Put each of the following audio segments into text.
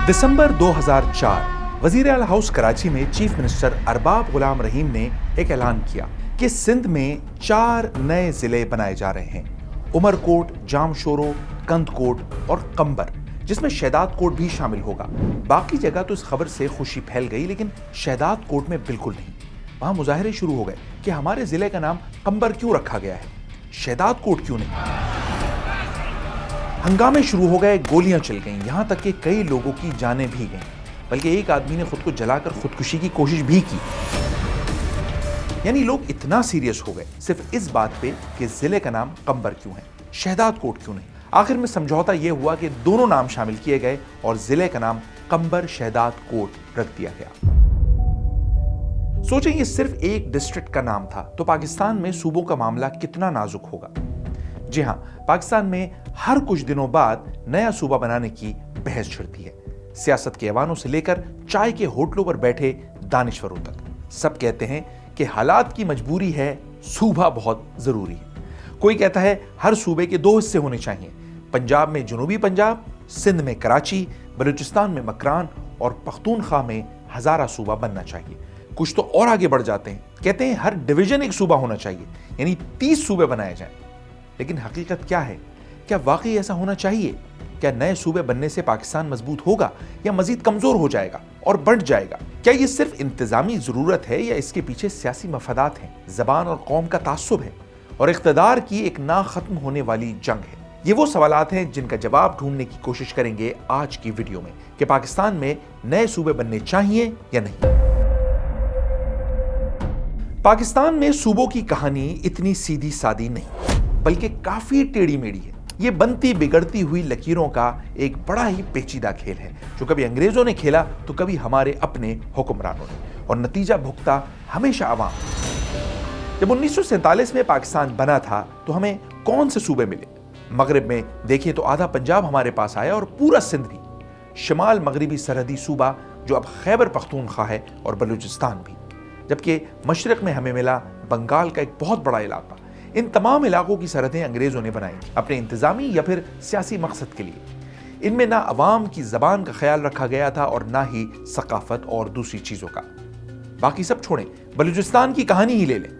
दिसंबर 2004 वजीर आला हाउस कराची में चीफ मिनिस्टर अरबाब गुलाम रहीम ने एक ऐलान किया कि सिंध में 4 नए जिले बनाए जा रहे हैं, उमरकोट, जामशोरो, कंदकोट और कंबर, जिसमें शहदाद कोट भी शामिल होगा। बाकी जगह तो इस खबर से खुशी फैल गई, लेकिन शहदाद कोट में बिल्कुल नहीं। वहां मुजाहरे शुरू हो गए कि हमारे जिले का नाम कंबर क्यों रखा गया है, शहदाद कोट क्यों नहीं। हंगामे शुरू हो गए, गोलियां चल गईं, यहां तक कि कई लोगों की जानें भी गईं, बल्कि एक आदमी ने खुद को जलाकर खुदकुशी की कोशिश भी की। यानी लोग इतना सीरियस हो गए सिर्फ इस बात पे कि जिले का नाम कंबर क्यों है, शहदाद कोट क्यों नहीं। आखिर में समझौता यह हुआ कि दोनों नाम शामिल किए गए और जिले का नाम कंबर शहदाद कोट रख दिया गया। सोचें, ये सिर्फ एक डिस्ट्रिक्ट का नाम था तो पाकिस्तान में सूबों का मामला कितना नाजुक होगा। जी हां, पाकिस्तान में हर कुछ दिनों बाद नया सूबा बनाने की बहस छिड़ती है। सियासत के ऐवानों से लेकर चाय के होटलों पर बैठे दानिश्वरों तक सब कहते हैं कि हालात की मजबूरी है, सूबा बहुत जरूरी है। कोई कहता है हर सूबे के 2 हिस्से होने चाहिए, पंजाब में जनूबी पंजाब, सिंध में कराची, बलूचिस्तान में मकरान और पख्तूनख्वा में हजारा सूबा बनना चाहिए। कुछ तो और आगे बढ़ जाते हैं, कहते हैं हर डिवीजन एक सूबा होना चाहिए, यानी 30 सूबे बनाए जाएं। लेकिन हकीकत क्या है? क्या वाकई ऐसा होना चाहिए? क्या नए सूबे बनने से पाकिस्तान मजबूत होगा या मजीद कमजोर हो जाएगा और बढ़ जाएगा? क्या ये सिर्फ इंतजामी जरूरत है या इसके पीछे सियासी मफादात हैं, जबान और कौम का तासुब है और इख्तिदार की एक ना खत्म होने वाली जंग है? ये वो सवालात हैं जिनका जवाब ढूंढने की कोशिश करेंगे आज की वीडियो में कि पाकिस्तान में नए सूबे बनने चाहिए या नहीं। पाकिस्तान में सूबों की कहानी इतनी सीधी सादी नहीं, बल्कि काफी टेढ़ी मेढ़ी है। ये बनती बिगड़ती हुई लकीरों का एक बड़ा ही पेचीदा खेल है, जो कभी अंग्रेजों ने खेला तो कभी हमारे अपने हुक्मरानों ने, और नतीजा भुगता हमेशा अवाम। जब 1947 में पाकिस्तान बना था तो हमें कौन से सूबे मिले? मगरिब में देखें तो आधा पंजाब हमारे पास आया और पूरा सिंध भी, शिमाल मगरिबी सरहदी सूबा जो अब खैबर पख्तूनख्वा है और बलूचिस्तान भी, जबकि मशरक में हमें मिला बंगाल का एक बहुत बड़ा इलाका। इन तमाम इलाकों की सरहदें अंग्रेजों ने बनाई अपने इंतजामी या फिर सियासी मकसद के लिए। इनमें ना अवाम की जबान का ख्याल रखा गया था और ना ही सकाफत और दूसरी चीजों का। बाकी सब छोड़ें, बलूचिस्तान की कहानी ही ले लें,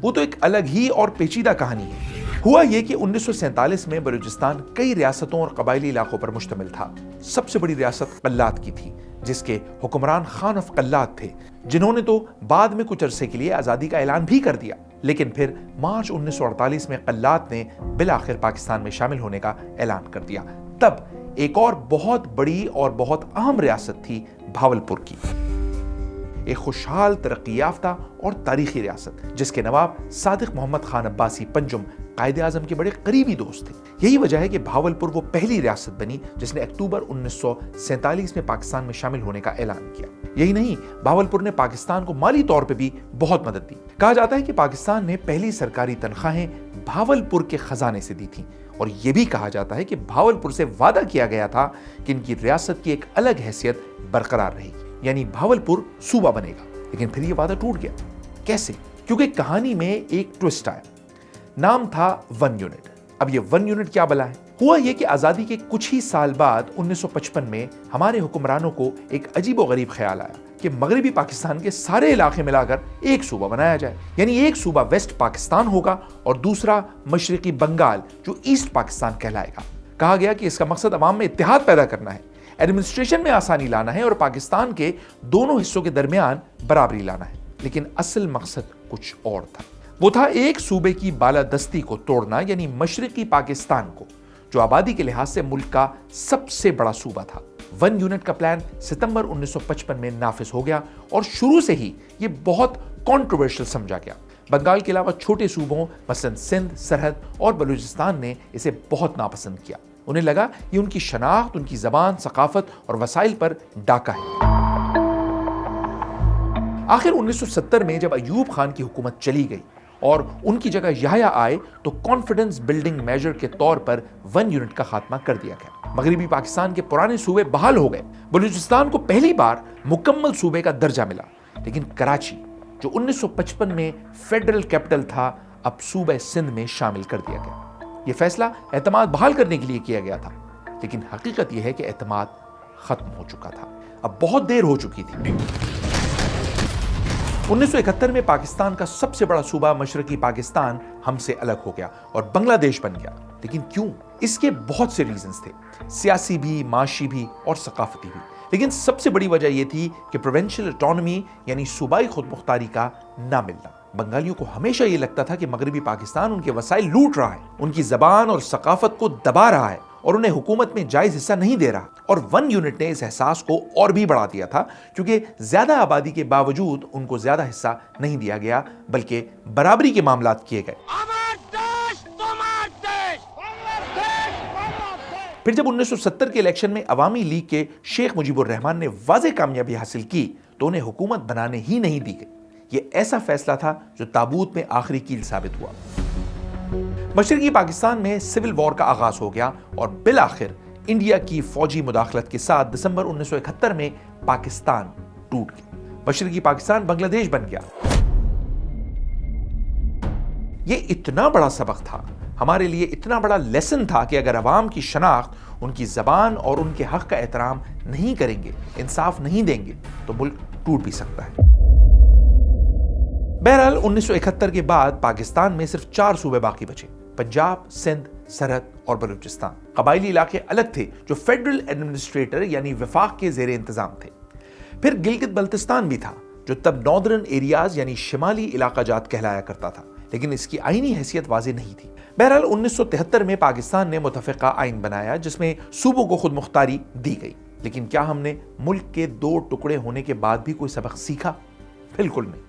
वो तो एक अलग ही और पेचीदा कहानी है। हुआ ये कि 1947 में बलूचिस्तान कई रियासतों और कबायली इलाकों पर मुश्तमिल था। सबसे बड़ी रियासत कल्लात की थी, जिसके हुक्मरान खान ऑफ कल्लात थे, जिन्होंने तो बाद में कुछ अरसे के लिए आजादी का ऐलान भी कर दिया। लेकिन फिर मार्च 1948 में कल्लात ने बिलाखिर पाकिस्तान में शामिल होने का ऐलान कर दिया। तब एक और बहुत बड़ी और बहुत अहम रियासत थी भावलपुर की, एक खुशहाल, तरक्की याफ्ता और तारीखी रियासत, जिसके नवाब सादिक मोहम्मद खान अब्बासी पंजुम कायदे आजम के बड़े करीबी दोस्त थे। यही वजह है कि भावलपुर वो पहली रियासत बनी जिसने अक्टूबर 1947 में पाकिस्तान में शामिल होने का ऐलान किया। यही नहीं, भावलपुर ने पाकिस्तान को माली तौर पे भी बहुत मदद दी। कहा जाता है कि पाकिस्तान ने पहली सरकारी तनख्वाहें भावलपुर के खजाने से दी थी, और यह भी कहा जाता है कि भावलपुर से वादा किया गया था कि इनकी रियासत की एक अलग हैसियत बरकरार रहेगी, यानी भावलपुर सूबा बनेगा। लेकिन फिर यह वादा टूट गया। कैसे? क्योंकि कहानी में एक ट्विस्ट आया। नाम था 1 यूनिट। अब ये 1 यूनिट क्या बला है? हुआ ये कि आजादी के कुछ ही साल बाद 1955 में हमारे हुक्मरानों को एक अजीब व गरीब ख्याल आया कि मगरबी पाकिस्तान के सारे इलाके मिलाकर एक सूबा बनाया जाए, यानी एक सूबा वेस्ट पाकिस्तान होगा और दूसरा मशरकी बंगाल जो ईस्ट पाकिस्तान कहलाएगा। कहा गया कि इसका मकसद अवाम में इत्तेहाद पैदा करना है, एडमिनिस्ट्रेशन में आसानी लाना है और पाकिस्तान के दोनों हिस्सों के दरमियान बराबरी लाना है। लेकिन असल मकसद कुछ और था। वो था एक सूबे की बालादस्ती को तोड़ना, यानी मशरकी पाकिस्तान को, जो आबादी के लिहाज से मुल्क का सबसे बड़ा सूबा था। 1 यूनिट का प्लान सितंबर 1955 में नाफिज हो गया और शुरू से ही ये बहुत कंट्रोवर्शियल समझा गया। बंगाल के अलावा छोटे सूबों मसलन सिंध, सरहद और बलूचिस्तान ने इसे बहुत नापसंद किया। उन्हें लगा ये उनकी शनाख्त, उनकी जबान, सकाफत और वसाइल पर डाका है। आखिर 1970 में जब अयूब खान की हुकूमत चली गई और उनकी जगह याह्या आए तो कॉन्फिडेंस बिल्डिंग मेजर के तौर पर 1 यूनिट का खात्मा कर दिया गया। मगरिबी पाकिस्तान के पुराने सूबे बहाल हो गए। बलूचिस्तान को पहली बार मुकम्मल सूबे का दर्जा मिला, लेकिन कराची जो 1955 में फेडरल कैपिटल था, अब सूबे सिंध में शामिल कर दिया गया। यह फैसला एतमाद बहाल करने के लिए किया गया था, लेकिन हकीकत यह है कि एतमाद खत्म हो चुका था, अब बहुत देर हो चुकी थी। 1971 में पाकिस्तान का सबसे बड़ा सूबा मशरकी पाकिस्तान हमसे अलग हो गया और बांग्लादेश बन गया। लेकिन क्यों? इसके बहुत से रीजंस थे, सियासी भी, माशी भी और सकाफती भी। लेकिन सबसे बड़ी वजह यह थी कि प्रोविंशियल ऑटोनॉमी यानी सूबाई खुद मुख्तारी का ना मिलना। बंगालियों को हमेशा यह लगता था कि मगरबी पाकिस्तान उनके वसाइल लूट रहा है, उनकी जबान और सकाफत को दबा रहा है और उन्हें हुकूमत में जायज हिस्सा नहीं दे रहा। और वन यूनिट ने इस एहसास को और भी बढ़ा दिया था, क्योंकि ज्यादा आबादी के बावजूद उनको ज्यादा हिस्सा नहीं दिया गया, बल्कि बराबरी के मामलात किए गए। फिर जब 1970 के इलेक्शन में अवामी लीग के शेख मुजीबुर रहमान ने वाज़ेह कामयाबी हासिल की, तो उन्हें हुकूमत बनाने ही नहीं दी गई। ये ऐसा फैसला था जो ताबूत में आखिरी कील साबित हुआ। मशरकी पाकिस्तान में सिविल वॉर का आगाज हो गया और बिल आखिर इंडिया की फौजी मुदाखलत के साथ दिसंबर 1971 में पाकिस्तान टूट गया। मशरकी पाकिस्तान बांग्लादेश बन गया। ये इतना बड़ा सबक था, हमारे लिए इतना बड़ा लेसन था कि अगर अवाम की शनाख्त, उनकी जबान और उनके हक का एहतराम नहीं करेंगे, इंसाफ नहीं देंगे, तो मुल्क टूट भी सकता है। बहरहाल 1971 के बाद पाकिस्तान में सिर्फ 4 सूबे बाकी बचे, पंजाब, सिंध, सरहद और बलूचिस्तान। कबायली इलाके अलग थे जो फेडरल एडमिनिस्ट्रेटर यानी वफाक के जेर इंतजाम थे। फिर गिलगित बल्तिस्तान भी था जो तब नॉर्दर्न एरियाज यानी शिमाली इलाका जात कहलाया करता था, लेकिन इसकी आईनी हैसियत वाज़ेह नहीं थी। बहरहाल 1973 में पाकिस्तान ने मुतफ़िक़ा आइन बनाया जिसमें सूबों को खुद मुख्तारी दी गई। लेकिन क्या हमने मुल्क के 2 टुकड़े होने के बाद भी कोई सबक सीखा? बिल्कुल नहीं,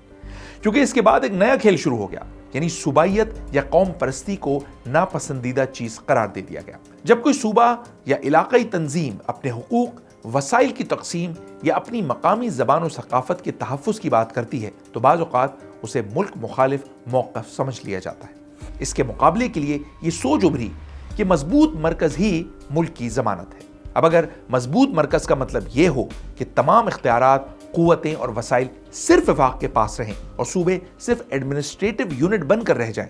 क्योंकि इसके बाद एक नया खेल शुरू हो गया, यानी सूबाइयत या कौम परस्ती को नापसंदीदा चीज करार दे दिया गया। जब कोई सूबा या इलाकाई तंजीम अपने हुकूक, वसाइल की तकसीम या अपनी मकामी ज़बान और सकाफत के तहफ़्फ़ुज़ की बात करती है, तो बाज़ औक़ात उसे मुल्क मुखालिफ मौक़िफ़ समझ लिया जाता है। इसके मुकाबले के लिए ये सोच उभरी कि मजबूत मरकज़ ही मुल्क की ज़मानत है। अब अगर मजबूत मरकज़ का मतलब ये हो कि तमाम इख्तियारात, क़ुव्वतें और वसाइल सिर्फ वफाक के पास रहें और सूबे सिर्फ एडमिनिस्ट्रेटिव यूनिट बनकर रह जाएं,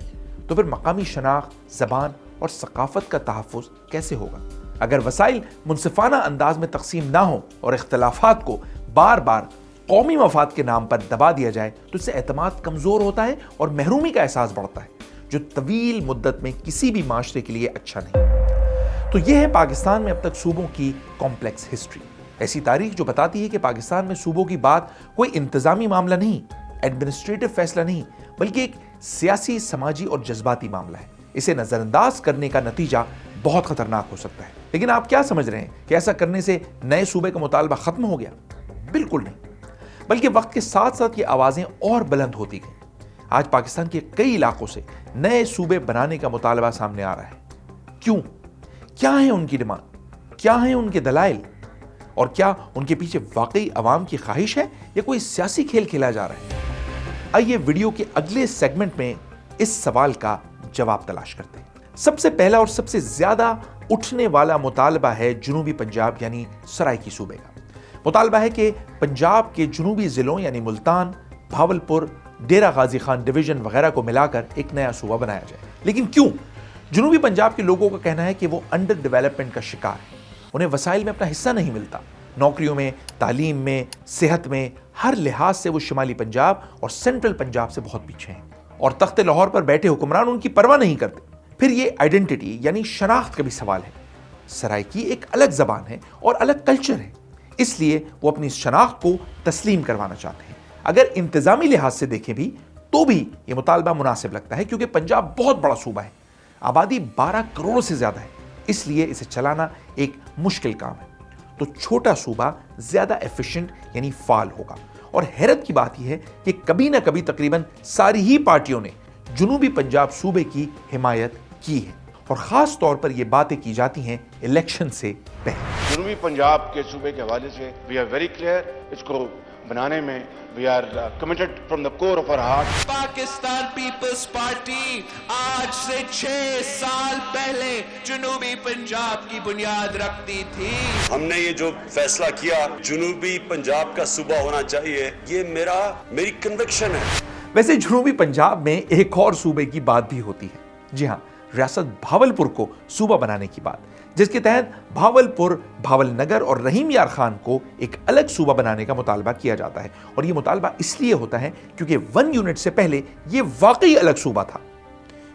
तो फिर मकामी शनाख्त, ज़बान और सकाफत का तहफ़्फ़ुज़ कैसे होगा? अगर वसाइल मुनसिफाना अंदाज में तकसीम ना हो और इख्तिलाफात को बार बार कौमी मफाद के नाम पर दबा दिया जाए, तो इससे एतमाद कमज़ोर होता है और महरूमी का एहसास बढ़ता है, जो तवील मुद्दत में किसी भी माशरे के लिए अच्छा नहीं। तो यह है पाकिस्तान में अब तक सूबों की कॉम्प्लेक्स हिस्ट्री, ऐसी तारीख जो बताती है कि पाकिस्तान में सूबों की बात कोई इंतजामी मामला नहीं, एडमिनिस्ट्रेटिव फैसला नहीं, बल्कि एक सियासी, समाजी और जज्बाती मामला है। इसे नजरअंदाज करने का नतीजा बहुत खतरनाक हो सकता है। लेकिन आप क्या समझ रहे हैं कि ऐसा करने से नए सूबे का मुतालबा खत्म हो गया? बिल्कुल नहीं, बल्कि वक्त के साथ साथ ये आवाजें और बुलंद होती गई। आज पाकिस्तान के कई इलाकों से नए सूबे बनाने का मुतालबा सामने आ रहा है। क्यों? क्या है उनकी डिमांड? क्या है उनके दलाइल? और क्या उनके पीछे वाकई अवाम की ख्वाहिश है या कोई सियासी खेल खेला जा रहा है? आइए वीडियो के अगले सेगमेंट में इस सवाल का जवाब तलाश करते हैं। सबसे पहला और सबसे ज्यादा उठने वाला मुतालबा है जनूबी पंजाब यानी सराइकी सूबे का। मुतालबा है कि पंजाब के जनूबी जिलों यानी मुल्तान, भावलपुर, डेरा गाजी खान डिवीजन वगैरह को मिलाकर एक नया सूबा बनाया जाए। लेकिन क्यों? जनूबी पंजाब के लोगों का कहना है कि वो अंडर डेवलपमेंट का शिकार है, उन्हें वसाइल में अपना हिस्सा नहीं मिलता। नौकरियों में, तालीम में, सेहत में, हर लिहाज से वो शिमाली पंजाब और सेंट्रल पंजाब से बहुत पीछे हैं और तख्ते लाहौर पर बैठे हुक्मरान उनकी परवाह नहीं करते। फिर ये आइडेंटिटी यानी शनाख्त का भी सवाल है। सराइकी एक अलग जबान है और अलग कल्चर है, इसलिए वो अपनी शनाख्त को तस्लीम करवाना चाहते हैं। अगर इंतजामी लिहाज से देखें भी तो भी ये मुतालबा मुनासिब लगता है, क्योंकि पंजाब बहुत बड़ा सूबा है, आबादी 12 करोड़ से ज्यादा है, इसलिए इसे चलाना एक मुश्किल काम है। तो छोटा सूबा ज्यादा एफिशिएंट यानी फाल होगा। और हैरत की बात यह है कि कभी ना कभी तकरीबन सारी ही पार्टियों ने जनूबी पंजाब सूबे की हिमायत की है और खास तौर पर यह बातें की जाती हैं इलेक्शन से पहले। जनूबी पंजाब के सूबे के हवाले से वी आर वेरी क्लियर, इसको बनाने में we are committed from the core of our heart. Pakistan Peoples Party आज से 6 साल पहले जनूबी पंजाब की बुनियाद रखती थी। हमने ये जो फैसला किया जनूबी पंजाब का सूबा होना चाहिए, ये मेरी कन्विक्शन है। वैसे जनूबी पंजाब में एक और सूबे की बात भी होती है। जी हाँ, ریاست بھاولپور کو صوبہ بنانے کی بات، جس کے تحت بھاولپور، بھاول نگر اور رحیم یار خان کو ایک الگ صوبہ بنانے کا مطالبہ کیا جاتا ہے، اور یہ مطالبہ اس لیے ہوتا ہے کیونکہ 1 یونٹ سے پہلے یہ واقعی الگ صوبہ تھا۔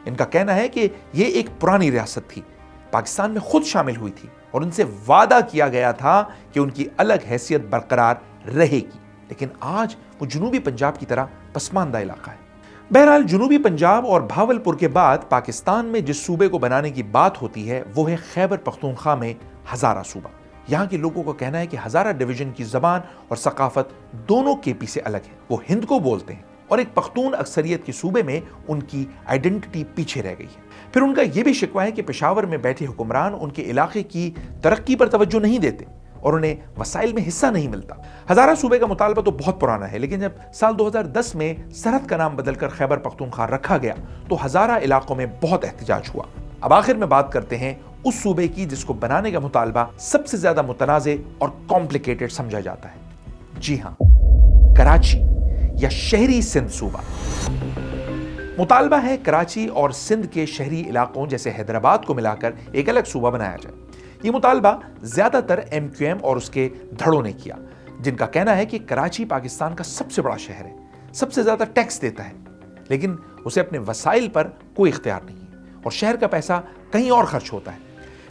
ان کا کہنا ہے کہ یہ ایک پرانی ریاست تھی، پاکستان میں خود شامل ہوئی تھی، اور ان سے وعدہ کیا گیا تھا کہ ان کی الگ حیثیت برقرار رہے گی، لیکن آج وہ جنوبی پنجاب کی طرح پسماندہ علاقہ ہے۔ بہرحال جنوبی پنجاب اور بھاولپور کے بعد پاکستان میں جس صوبے کو بنانے کی بات ہوتی ہے وہ ہے خیبر پختونخوا میں ہزارہ صوبہ۔ یہاں کے لوگوں کا کہنا ہے کہ ہزارہ ڈویژن کی زبان اور ثقافت دونوں کے پی سے الگ ہے، وہ ہند کو بولتے ہیں، اور ایک پختون اکثریت کے صوبے میں ان کی آئیڈینٹی پیچھے رہ گئی ہے۔ پھر ان کا یہ بھی شکوہ ہے کہ پشاور میں بیٹھے حکمران ان کے علاقے کی ترقی پر توجہ نہیں دیتے اور انہیں وسائل میں حصہ نہیں ملتا۔ ہزارہ صوبے کا مطالبہ تو بہت پرانا ہے، لیکن جب سال 2010 میں سرحد کا نام بدل کر خیبر پختونخوا رکھا گیا تو ہزارہ علاقوں میں بہت احتجاج ہوا۔ اب آخر میں بات کرتے ہیں اس صوبے کی جس کو بنانے کا مطالبہ سب سے زیادہ متنازع اور کمپلیکیٹڈ سمجھا جاتا ہے۔ جی ہاں، کراچی یا شہری سندھ صوبہ۔ مطالبہ ہے کراچی اور سندھ کے شہری علاقوں جیسے حیدرآباد کو ملا کر ایک الگ صوبہ بنایا جائے۔ یہ مطالبہ زیادہ تر MQM اور اس کے دھڑوں نے کیا، جن کا کہنا ہے کہ کراچی پاکستان کا سب سے بڑا شہر ہے، سب سے زیادہ ٹیکس دیتا ہے، لیکن اسے اپنے وسائل پر کوئی اختیار نہیں ہے اور شہر کا پیسہ کہیں اور خرچ ہوتا ہے۔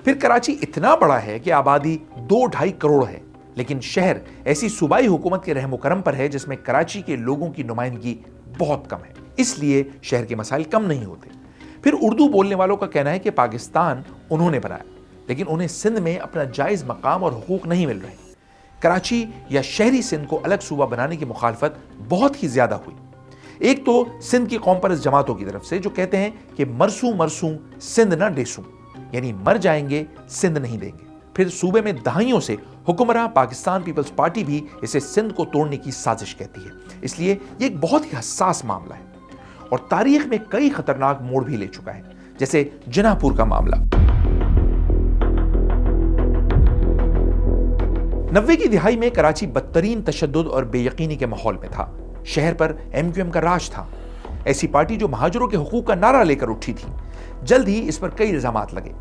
پھر کراچی اتنا بڑا ہے کہ آبادی 2-2.5 کروڑ ہے، لیکن شہر ایسی صوبائی حکومت کے رحم و کرم پر ہے جس میں کراچی کے لوگوں کی نمائندگی بہت کم ہے، اس لیے شہر کے مسائل کم نہیں ہوتے۔ پھر اردو بولنے والوں کا کہنا ہے کہ پاکستان انہوں نے بنایا، لیکن انہیں سندھ میں اپنا جائز مقام اور حقوق نہیں مل رہے۔ کراچی یا شہری سندھ کو الگ صوبہ بنانے کی مخالفت بہت ہی زیادہ ہوئی۔ ایک تو سندھ کی قوم پرست جماعتوں کی طرف سے جو کہتے ہیں کہ مرسوں سندھ نہ ڈیسوں، یعنی مر جائیں گے سندھ نہیں دیں گے۔ پھر صوبے میں دہائیوں سے حکمراں پاکستان پیپلز پارٹی بھی اسے سندھ کو توڑنے کی سازش کہتی ہے، اس لیے یہ ایک بہت ہی حساس معاملہ ہے اور تاریخ میں کئی خطرناک موڑ بھی لے چکا ہے، جیسے جناح پور کا معاملہ۔ 90 کی دہائی میں کراچی بدترین تشدد اور بے یقینی کے ماحول میں تھا۔ شہر پر MQM کا راج تھا، ایسی پارٹی جو مہاجروں کے حقوق کا نعرہ لے کر اٹھی تھی۔ جلد ہی اس پر کئی الزامات لگے،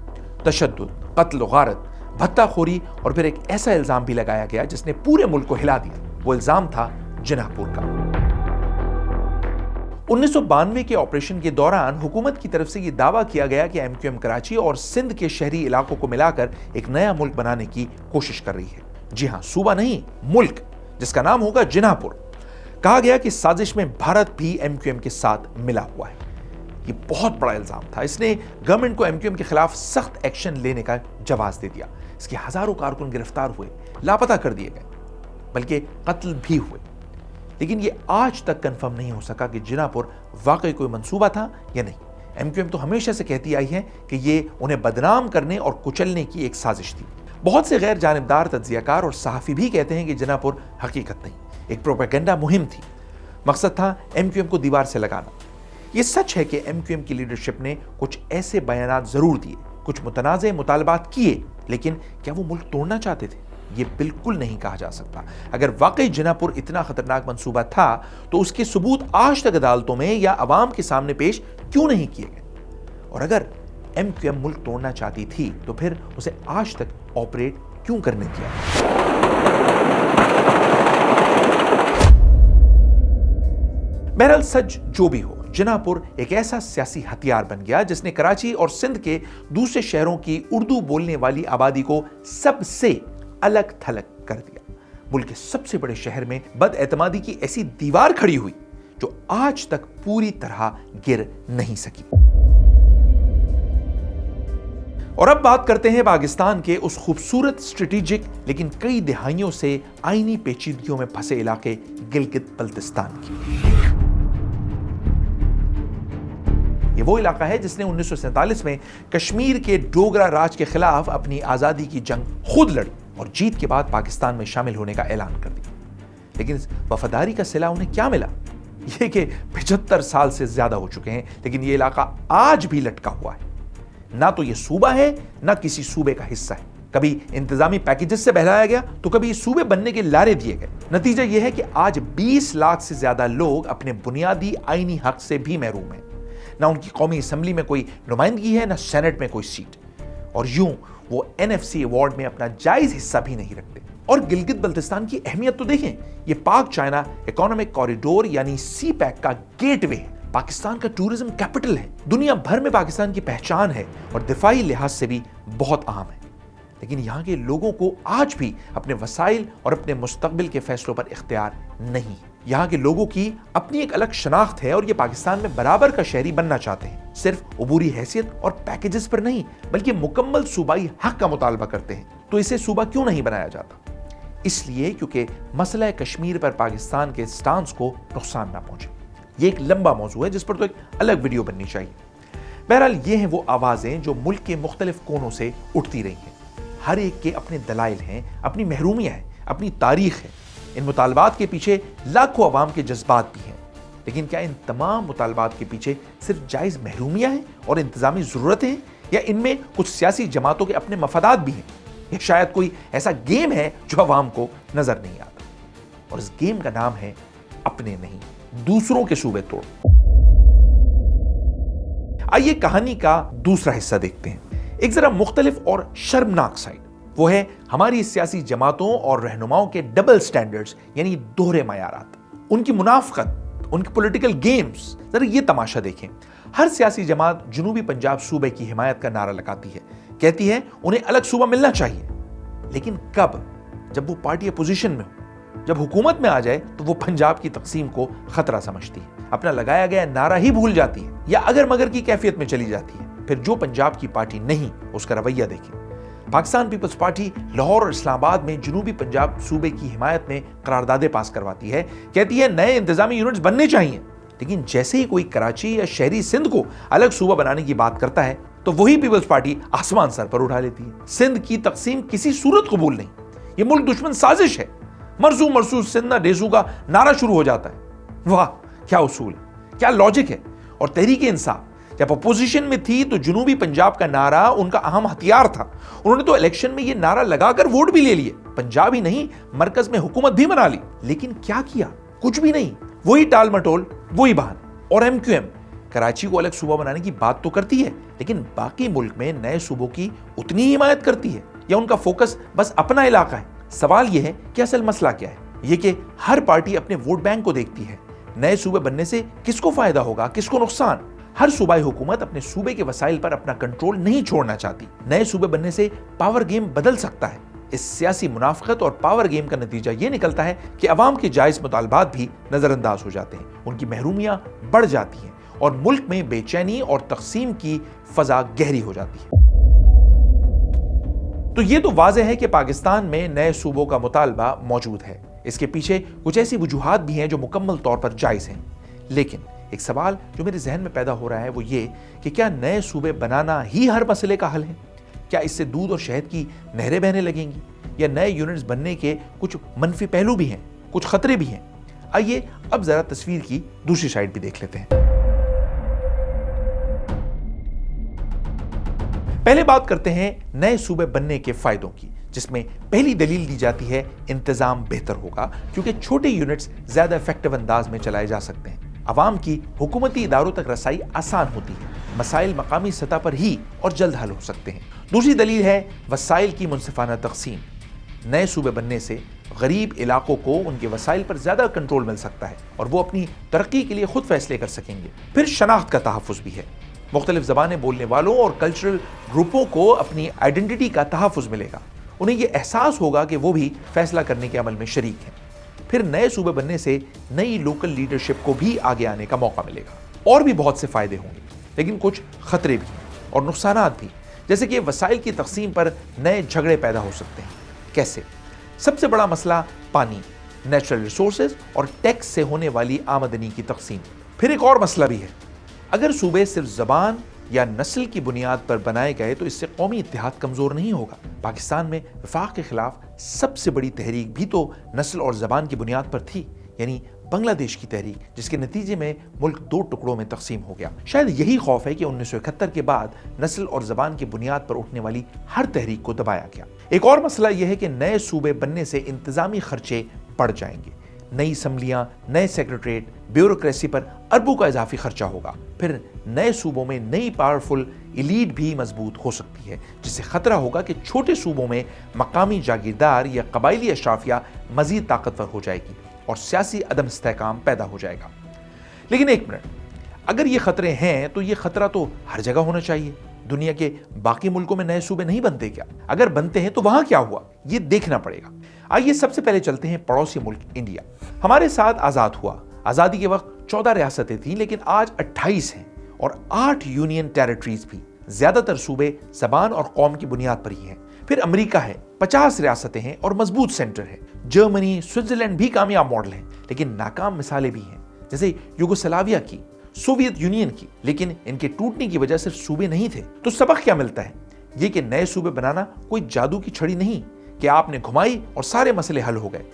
تشدد، قتل و غارت، بھتہ خوری، اور پھر ایک ایسا الزام بھی لگایا گیا جس نے پورے ملک کو ہلا دیا۔ وہ الزام تھا جناح پور کا۔ 1992 کے آپریشن کے دوران حکومت کی طرف سے یہ دعویٰ کیا گیا کہ MQM کراچی اور سندھ کے شہری علاقوں کو ملا کر ایک نیا ملک بنانے کی کوشش کر رہی ہے۔ جی ہاں، صوبہ نہیں، ملک، جس کا نام ہوگا جناح پور۔ کہا گیا کہ سازش میں بھارت بھی MQM کے ساتھ ملا ہوا ہے۔ یہ بہت بڑا الزام تھا، اس نے گورنمنٹ کو MQM کے خلاف سخت ایکشن لینے کا جواز دے دیا۔ اس کے ہزاروں کارکن گرفتار ہوئے، لاپتہ کر دیے گئے، بلکہ قتل بھی ہوئے۔ لیکن یہ آج تک کنفرم نہیں ہو سکا کہ جناح پور واقعی کوئی منصوبہ تھا یا نہیں۔ MQM تو ہمیشہ سے کہتی آئی ہے کہ یہ انہیں بدنام کرنے اور کچلنے کی ایک سازش تھی۔ بہت سے غیر جانبدار تجزیہ کار اور صحافی بھی کہتے ہیں کہ جناح پور حقیقت نہیں، ایک پروپیگنڈا مہم تھی، مقصد تھا MQM کو دیوار سے لگانا۔ یہ سچ ہے کہ MQM کی لیڈرشپ نے کچھ ایسے بیانات ضرور دیے، کچھ متنازع مطالبات کیے، لیکن کیا وہ ملک توڑنا چاہتے تھے؟ یہ بالکل نہیں کہا جا سکتا۔ اگر واقعی جناح پور اتنا خطرناک منصوبہ تھا تو اس کے ثبوت آج تک عدالتوں میں یا عوام کے سامنے پیش کیوں نہیں کیے گئے؟ اور اگر MQM ملک توڑنا چاہتی تھی تو پھر اسے آج تک آپریٹ کیوں کرنے دیا؟ بہرحال سچ جو بھی ہو، جناح پور ایک ایسا سیاسی ہتھیار بن گیا جس نے کراچی اور سندھ کے دوسرے شہروں کی اردو بولنے والی آبادی کو سب سے الگ تھلگ کر دیا۔ ملک کے سب سے بڑے شہر میں بد اعتمادی کی ایسی دیوار کھڑی ہوئی جو آج تک پوری طرح گر نہیں سکی۔ اور اب بات کرتے ہیں پاکستان کے اس خوبصورت اسٹریٹجک لیکن کئی دہائیوں سے آئینی پیچیدگیوں میں پھنسے علاقے گلگت بلتستان کی۔ یہ وہ علاقہ ہے جس نے 1947 میں کشمیر کے ڈوگرا راج کے خلاف اپنی آزادی کی جنگ خود لڑی اور جیت کے بعد پاکستان میں شامل ہونے کا اعلان کر دیا۔ لیکن اس وفاداری کا صلہ انہیں کیا ملا؟ یہ کہ 75 سال سے زیادہ ہو چکے ہیں لیکن یہ علاقہ آج بھی لٹکا ہوا ہے۔ نہ تو یہ صوبہ ہے نہ کسی صوبے کا حصہ ہے، کبھی انتظامی پیکیجز سے بہلایا گیا تو کبھی صوبے بننے کے لارے دیے گئے۔ نتیجہ یہ ہے کہ آج 20 لاکھ سے زیادہ لوگ اپنے بنیادی آئینی حق سے بھی محروم ہیں۔ نہ उनकी कौमी असम्बली में कोई नुमाइंदगी है, न सेनेट में कोई सीट, और यूं वो NFC अवार्ड में अपना जायज हिस्सा भी नहीं रखते। और गिलगित बल्तिस्तान की अहमियत तो देखें, ये पाक चाइना इकोनॉमिक कॉरिडोर यानी CPEC का गेटवे है, पाकिस्तान का टूरिज्म कैपिटल है, दुनिया भर में पाकिस्तान की पहचान है और दिफाई लिहाज से भी बहुत अहम है। लेकिन यहाँ के लोगों को आज भी अपने वसाइल और अपने मुस्तकबिल के फैसलों पर इख्तियार नहीं। यहाँ के लोगों की अपनी एक अलग शनाख्त है और ये पाकिस्तान में बराबर का शहरी बनना चाहते हैं। सिर्फ अबूरी हैसियत और पैकेजेस पर नहीं, बल्कि मुकम्मल सूबाई हक का मुतालबा करते हैं। तो इसे सूबा क्यों नहीं बनाया जाता? इसलिए क्योंकि मसला कश्मीर पर पाकिस्तान के स्टांस को नुकसान ना पहुंचे। ये एक लंबा मौजू है जिस पर तो एक अलग वीडियो बननी चाहिए। बहरहाल ये हैं वो आवाजें जो मुल्क के मुख्तलिफ कोनों से उठती रही हैं। हर एक के अपने दलाइल हैं, अपनी महरूमियां हैं, अपनी तारीख है। इन मुतालबात के पीछे लाखों अवाम के जज्बात भी हैं। लेकिन क्या इन तमाम मुतालबात के पीछे सिर्फ जायज महरूमियां हैं और इंतजामी ज़रूरतें हैं, या इनमें कुछ सियासी जमातों के अपने मफादात भी हैं, या शायद कोई ऐसा गेम है जो अवाम को नजर नहीं आता? और इस गेम का नाम है अपने नहीं, दूसरों के सूबे तोड़। आइए कहानी का दूसरा हिस्सा देखते हैं, एक जरा मुख्तलिफ और शर्मनाक साइड। वो है हमारी सियासी जमातों और रहनुमाओं के डबल स्टैंडर्ड्स, यानी दोहरे मयारात, उनकी मुनाफकत, उनके पॉलिटिकल गेम्स। जरा ये तमाशा देखें। हर सियासी जमात जनूबी पंजाब सूबे की हिमायत का नारा लगाती है, कहती है उन्हें अलग सूबा मिलना चाहिए। लेकिन कब? जब वो पार्टी अपोजिशन में हो। जब हुकूमत में आ जाए तो वो पंजाब की तकसीम को खतरा समझती है, अपना लगाया गया नारा ही भूल जाती है, या अगर मगर की कैफियत में चली जाती है। फिर जो पंजाब की पार्टी नहीं, उसका रवैया देखें। पाकिस्तान पीपल्स पार्टी लाहौर और इस्लामाबाद में जनूबी पंजाब सूबे की हिमायत में करारदादे पास करवाती है, कहती है नए इंतजामी यूनिट्स बनने चाहिए। लेकिन जैसे ही कोई कराची या शहरी सिंध को अलग सूबा बनाने की बात करता है तो वही पीपल्स पार्टी आसमान सर पर उठा लेती है। सिंध की तकसीम किसी सूरत कबूल नहीं, ये मुल्क दुश्मन साजिश है। मरसू मरसू सिंध ना डेसू का नारा शुरू हो जाता है। वाह, क्या उसूल है, क्या लॉजिक है। और तहरीक इंसाफ जब अपोजिशन में थी तो जनूबी पंजाब का नारा उनका अहम हथियार था। उन्होंने तो इलेक्शन में ये नारा लगाकर वोट भी ले लिए, पंजाब ही नहीं मरकज में हुकूमत भी बना ली। लेकिन क्या किया? कुछ भी नहीं। वही टाल मटोल, वही बहाने। और MQM कराची को अलग सूबा बनाने की बात तो करती है, लेकिन बाकी मुल्क में नए सूबों की उतनी ही हिमायत करती है, या उनका फोकस बस अपना इलाका है? सवाल यह है कि असल मसला क्या है। यह कि हर पार्टी अपने वोट बैंक को देखती है। नए सूबे बनने से किसको फायदा होगा, किसको नुकसान? हर सूबाई हुकूमत अपने सूबे के वसाइल पर अपना कंट्रोल नहीं छोड़ना चाहती। नए सूबे बनने से पावर गेम बदल सकता है। इस सियासी मुनाफकत और पावर गेम का नतीजा ये निकलता है कि अवाम के जायज मुतालबात भी नजरअंदाज हो जाते हैं, उनकी महरूमियां बढ़ जाती हैं और मुल्क में बेचैनी और तकसीम की फजा गहरी हो जाती है। तो ये तो वाज़ेह है कि पाकिस्तान में नए सूबों का मुतालबा मौजूद है। इसके पीछे कुछ ऐसी वजूहात भी हैं जो मुकम्मल तौर पर जायज हैं। लेकिन एक सवाल जो मेरे जहन में पैदा हो रहा है वो ये कि क्या नए सूबे बनाना ही हर मसले का हल है? क्या इससे दूध और शहद की नहरें बहने लगेंगी? या नए यूनिट्स बनने के कुछ मनफी पहलू भी हैं, कुछ खतरे भी हैं? आइए अब जरा तस्वीर की दूसरी साइड भी देख लेते हैं। पहले बात करते हैं नए सूबे बनने के फायदों की, जिसमें पहली दलील दी जाती है इंतजाम बेहतर होगा क्योंकि छोटे यूनिट्स ज्यादा इफेक्टिव अंदाज में चलाए जा सकते हैं। अवाम की हुकूमती इदारों तक रसाई आसान होती है, मसाइल मकामी सतह पर ही और जल्द हल हो सकते हैं। दूसरी दलील है वसाइल की मुनसिफाना तकसीम। नए सूबे बनने से गरीब इलाकों को उनके वसाइल पर ज्यादा कंट्रोल मिल सकता है और वो अपनी तरक्की के लिए खुद फैसले कर सकेंगे। फिर शनाख्त का तहफ़्फ़ुज़ भी है। मुख्तलिफ ज़बानें बोलने वालों और कल्चरल ग्रुपों को अपनी आइडेंटिटी का तहफ़्फ़ुज़ मिलेगा। उन्हें यह एहसास होगा कि वो भी फैसला करने के अमल में शरीक हैं। फिर नए सूबे बनने से नई लोकल लीडरशिप को भी आगे आने का मौका मिलेगा। और भी बहुत से फायदे होंगे, लेकिन कुछ खतरे भी हैं और नुकसानात भी, जैसे कि वसाइल की तकसीम पर नए झगड़े पैदा हो सकते हैं। कैसे? सबसे बड़ा मसला पानी, नेचुरल रिसोर्सेज और टैक्स से होने वाली आमदनी की तकसीम। फिर एक और मसला भी है, अगर सूबे सिर्फ ज़बान या नस्ल की बुनियाद पर बनाए गए तो इससे कौमी इत्तेहाद कमज़ोर नहीं होगा। पाकिस्तान में वफाक के खिलाफ सबसे बड़ी तहरीक भी तो नस्ल और ज़बान की बुनियाद पर थी, यानी बांग्लादेश की तहरीक, जिसके नतीजे में मुल्क दो टुकड़ों में तकसीम हो गया। शायद यही खौफ है कि 1971 के बाद नस्ल और ज़बान की बुनियाद पर उठने वाली हर तहरीक को दबाया गया। एक और मसला यह है कि नए सूबे बनने से इंतज़ामी खर्चे बढ़ जाएंगे। नई असम्बलियां, नए सेक्रेटरीट, ब्यूरोक्रेसी पर अरबों का इजाफी खर्चा होगा। फिर नए सूबों में नई पावरफुल इलीट भी मजबूत हो सकती है, जिससे खतरा होगा कि छोटे सूबों में मकामी जागीरदार या कबायली अशराफिया मजीद ताकतवर हो जाएगी और सियासी अदम इस्तेहकाम पैदा हो जाएगा। लेकिन एक मिनट, अगर ये खतरे हैं तो ये खतरा तो हर जगह होना चाहिए। दुनिया के बाकी मुल्कों में नए सूबे नहीं बनते क्या? अगर बनते हैं तो वहां क्या हुआ, ये देखना पड़ेगा। आइए सबसे पहले चलते हैं पड़ोसी मुल्क इंडिया। हमारे साथ आजाद हुआ। आजादी के वक्त 14 रियासतें थीं, लेकिन आज 28 हैं और 8 यूनियन टेरिटरीज भी। ज्यादातर सूबे जबान और कौम की बुनियाद पर ही हैं। फिर अमेरिका है, 50 रियासतें हैं और मजबूत सेंटर है। जर्मनी, स्विट्जरलैंड भी कामयाब मॉडल हैं, लेकिन नाकाम मिसालें भी हैं, जैसे यूगोस्लाविया की, सोवियत यूनियन की। लेकिन इनके टूटने की वजह सिर्फ सूबे नहीं थे। तो सबक क्या मिलता है? ये कि नए सूबे बनाना कोई जादू की छड़ी नहीं कि आपने घुमाई और सारे मसले हल हो गए।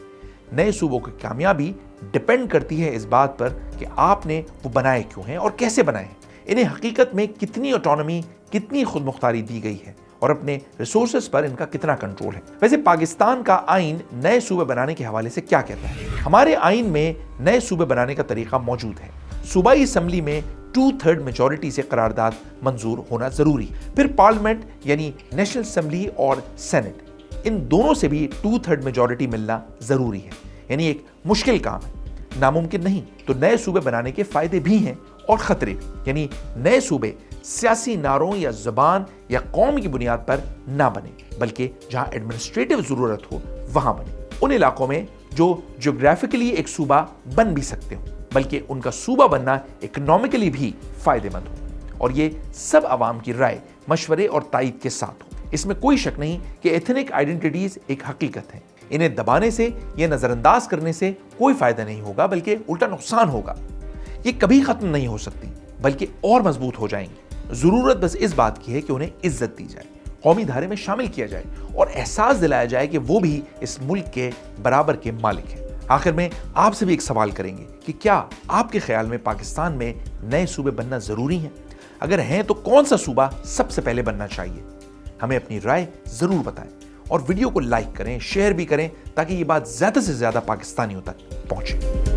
नए सूबों की कामयाबी डिपेंड करती है इस बात पर कि आपने वो बनाए क्यों हैं और कैसे बनाए हैं। इन्हें हकीकत में कितनी ऑटोनॉमी, कितनी खुद मुख्तारी दी गई है और अपने रिसोर्सेज पर इनका कितना कंट्रोल है। वैसे पाकिस्तान का आइन नए सूबे बनाने के हवाले से क्या कहता है? हमारे आइन में नए सूबे बनाने का तरीका मौजूद है। सूबाई असम्बली में 2/3 मेजॉरिटी से करारदाद मंजूर होना जरूरी। फिर पार्लियामेंट यानी नेशनल असम्बली और सेनेट, इन दोनों से भी 2/3 मेजॉरिटी मिलना जरूरी है। यानी एक मुश्किल काम है, नामुमकिन नहीं। तो नए सूबे बनाने के फायदे भी हैं और खतरे भी। यानी नए सूबे सियासी नारों या जबान या कौम की बुनियाद पर ना बने, बल्कि जहां एडमिनिस्ट्रेटिव जरूरत हो वहां बने। उन इलाकों में जो ज्योग्राफिकली एक सूबा बन भी सकते हो, बल्कि उनका सूबा बनना इकोनॉमिकली भी फायदेमंद हो। और ये सब आवाम की राय, मशवरे और ताईद के साथ हो। इसमें कोई शक नहीं कि एथनिक आइडेंटिटीज एक हकीकत है। इन्हें दबाने से या नजरअंदाज करने से कोई फायदा नहीं होगा, बल्कि उल्टा नुकसान होगा। ये कभी खत्म नहीं हो सकती, बल्कि और मजबूत हो जाएंगी। जरूरत बस इस बात की है कि उन्हें इज्जत दी जाए, कौमी धारे में शामिल किया जाए और एहसास दिलाया जाए कि वो भी इस मुल्क के बराबर के मालिक हैं। आखिर में आपसे भी एक सवाल करेंगे कि क्या आपके ख्याल में पाकिस्तान में नए सूबे बनना जरूरी हैं? अगर हैं तो कौन सा सूबा सबसे पहले बनना चाहिए? हमें अपनी राय जरूर बताएं और वीडियो को लाइक करें, शेयर भी करें, ताकि ये बात ज्यादा से ज्यादा पाकिस्तानियों तक पहुंचे।